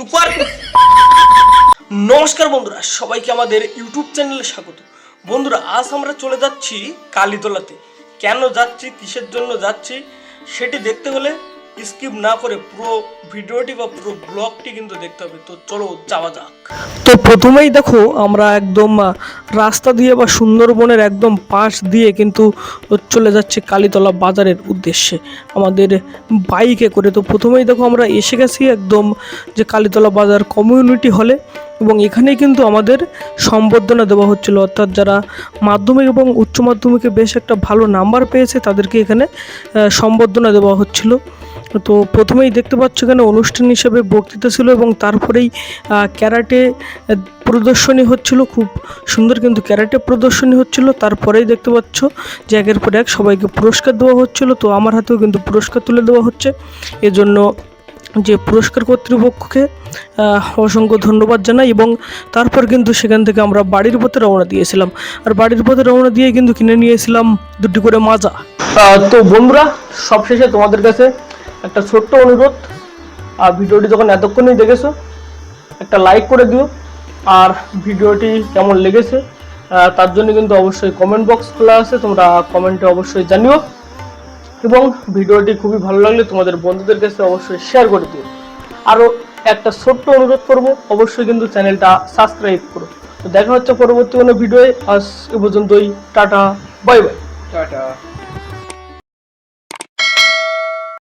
Super. নমস্কার বন্ধুরা, সবাইকে আমাদের ইউটিউব চ্যানেলে স্বাগত। বন্ধুরা, আজ আমরা চলে যাচ্ছি কালীতলাতে। কেন যাচ্ছি, কিসের জন্য যাচ্ছি, সেটি দেখতে হলে স্কিপ না করে পুরো ভিডিওটি বা পুরো ব্লগটি কিন্তু দেখতে হবে। তো চলো যাওয়া যাক। তো প্রথমেই দেখো, আমরা একদম রাস্তা দিয়ে বা সুন্দরবনের একদম পাশ দিয়ে কিন্তু চলে যাচ্ছে কালীতলা বাজারের উদ্দেশ্যে আমাদের বাইকে করে। তো প্রথমেই দেখো আমরা এসে গেছি একদম যে কালীতলা বাজার কমিউনিটি হলে, এবং এখানেই কিন্তু আমাদের সম্বর্ধনা দেওয়া হচ্ছিল, অর্থাৎ যারা মাধ্যমিক এবং উচ্চ মাধ্যমিকে বেশ একটা ভালো নাম্বার পেয়েছে তাদেরকে এখানে সম্বর্ধনা দেওয়া হচ্ছিল। তো প্রথমেই দেখতে পাচ্ছ এখানে অনুষ্ঠান হিসেবে বক্তৃতা ছিল, এবং তারপরেই ক্যারাটে প্রদর্শনী হচ্ছিল, খুব সুন্দর কিন্তু ক্যারাটে প্রদর্শনী হচ্ছিল। তারপরেই দেখতে পাচ্ছ যে একের পর এক সবাইকে পুরস্কার দেওয়া হচ্ছিল। তো আমার হাতেও কিন্তু পুরস্কার তুলে দেওয়া হচ্ছে, এজন্য যে পুরস্কার কর্তৃপক্ষকে অসংখ্য ধন্যবাদ জানাই। এবং তারপর কিন্তু সেখান থেকে আমরা বাড়ির পথে রওনা দিয়েছিলাম, আর বাড়ির পথে রওনা দিয়ে কিন্তু কিনে নিয়েছিলাম 2টি করে মাজা। তো বন্ধুরা, সবশেষে তোমাদের কাছে একটা ছোট্ট অনুরোধ, ভিডিওটি যখন এতক্ষণই দেখেছো একটা লাইক করে দিও, আর ভিডিওটি কেমন লেগেছে তার জন্য কিন্তু অবশ্যই কমেন্ট বক্স খোলা আছে, তোমরা কমেন্টে অবশ্যই জানিও। এবং ভিডিওটি খুবই ভালো লাগলে তোমাদের বন্ধুদের কাছে অবশ্যই শেয়ার করে দিও। আরও একটা ছোট্ট অনুরোধ করব, অবশ্যই কিন্তু চ্যানেলটা সাবস্ক্রাইব করো। তো দেখা হচ্ছে পরবর্তী কোনো ভিডিওয়ে। আজ এ পর্যন্তই, টাটা, বাই বাই। টাটা।